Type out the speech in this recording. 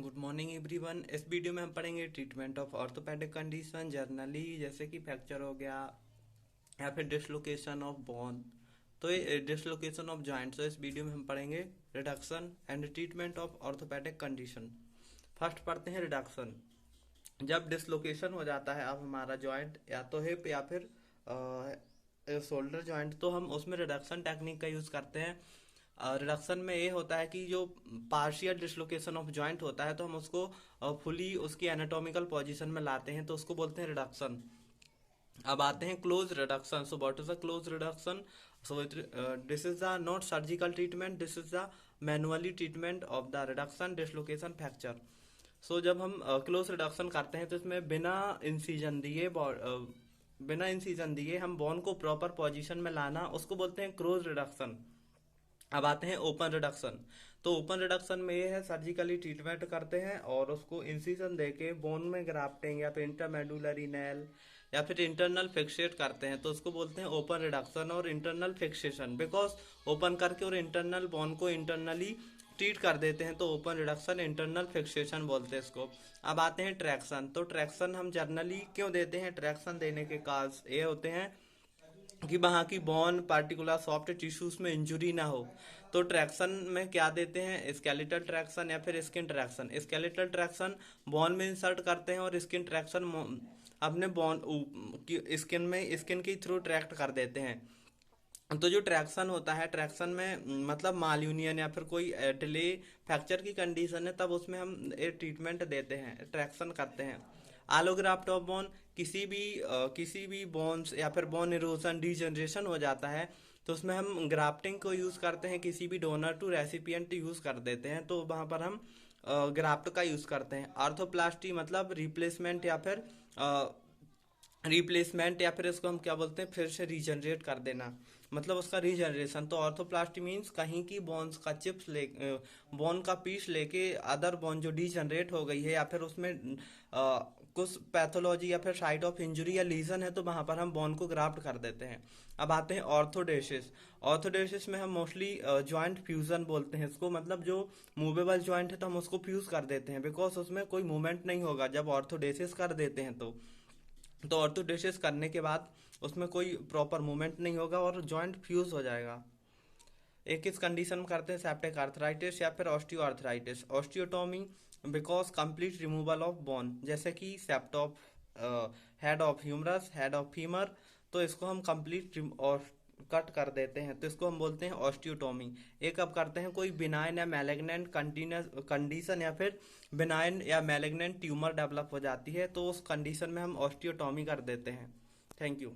Good morning everyone. इस video में हम पढ़ेंगे treatment of orthopaedic condition generally, जैसे कि फ्रैक्चर हो गया या फिर डिसलोकेशन ऑफ बोन। तो ये डिसलोकेशन ऑफ जॉइंट। तो इस वीडियो में हम पढ़ेंगे reduction and treatment of orthopaedic condition. First पढ़ते हैं रिडक्शन। जब डिसलोकेशन हो जाता है अब हमारा जॉइंट, या तो हिप या फिर शोल्डर जॉइंट, तो हम उसमें रिडक्शन टेक्निक का यूज करते हैं। रिडक्शन में ये होता है कि जो पार्शियल डिसलोकेशन ऑफ जॉइंट होता है तो हम उसको फुली उसकी एनाटॉमिकल पोजीशन में लाते हैं, तो उसको बोलते हैं रिडक्शन। अब आते हैं close reduction. So what is the close reduction? So this is the not surgical treatment, this is the manually treatment of the reduction dislocation fracture. So जब हम क्लोज रिडक्शन करते हैं तो इसमें बिना इंसिजन दिए हम बोन को प्रॉपर पोजीशन में लाना, उसको बोलते हैं क्लोज रिडक्शन। अब आते हैं ओपन रिडक्शन। तो ओपन रिडक्शन में ये है सर्जिकली ट्रीटमेंट करते हैं और उसको इंसिजन देके बोन में ग्राफ्टिंग या फिर इंटरमेडुलरी नेल या फिर इंटरनल फिक्सेट करते हैं, तो उसको बोलते हैं ओपन रिडक्शन और इंटरनल फिक्सेशन। बिकॉज ओपन करके और इंटरनल बोन को इंटरनली ट्रीट कर देते हैं, तो ओपन रिडक्शन इंटरनल फिक्सेशन बोलते हैं इसको। अब आते हैं ट्रैक्शन। तो ट्रैक्शन हम जनरली क्यों देते हैं? ट्रैक्शन देने के काज ये होते हैं कि वहाँ की बोन पार्टिकुलर सॉफ्ट टिश्यूज में इंजुरी ना हो। तो ट्रैक्शन में क्या देते हैं? स्केलेटल ट्रैक्शन या फिर skin traction. Skeletal traction bone में इंसर्ट करते हैं और स्किन ट्रैक्शन अपने बोन की स्किन के थ्रू ट्रैक्ट कर देते हैं। तो जो ट्रैक्शन होता है, ट्रैक्शन में मतलब माल यूनियन या फिर कोई डिले फ्रैक्चर की कंडीशन है, तब उसमें हम ट्रीटमेंट देते हैं, ट्रैक्शन करते हैं। आलोग्राफ्ट ऑफ बोन, किसी भी बोन्स या फिर बोन इरोजन डीजनरेशन हो जाता है तो उसमें हम ग्राफ्टिंग को यूज करते हैं, किसी भी डोनर टू रेसिपिएंट यूज कर देते हैं, तो वहां पर हम ग्राफ्ट का यूज करते हैं। आर्थोप्लास्टी मतलब रिप्लेसमेंट या फिर इसको हम क्या बोलते हैं, फिर से रीजनरेट कर देना, मतलब उसका रीजनरेशन। तो ऑर्थोप्लास्टी मीन्स कहीं की बोन्स का बोन का पीस लेके अदर बोन जो डीजनरेट हो गई है या फिर उसमें कुछ पैथोलॉजी या फिर साइट ऑफ इंजुरी या लीजन है, तो वहां पर हम बोन को ग्राफ्ट कर देते हैं। अब आते हैं ऑर्थोडेसिस। ऑर्थोडेसिस में हम मोस्टली जॉइंट फ्यूजन बोलते हैं इसको, मतलब जो मूवेबल जॉइंट है तो हम उसको फ्यूज कर देते हैं, बिकॉज उसमें कोई मूवमेंट नहीं होगा जब ऑर्थोडेसिस कर देते हैं। तो ऑर्थोडेसिस करने के बाद उसमें कोई प्रॉपर मूवमेंट नहीं होगा और जॉइंट फ्यूज हो जाएगा। एक इस कंडीशन में करते हैं सेप्टिक आर्थराइटिस या फिर osteoarthritis. Osteotomy because complete removal of bone, जैसे कि सेप्ट of head of humerus, head of femur, तो इसको हम कंप्लीट कट कर देते हैं, तो इसको हम बोलते हैं ऑस्टियोटोमी। एक अब करते हैं कोई बिनाइन या मैलिग्नेंट कंडीशन या फिर बिनाइन या मैलिग्नेंट ट्यूमर डेवलप हो जाती है, तो उस कंडीशन में हम ऑस्टियोटोमी कर देते हैं। Thank you.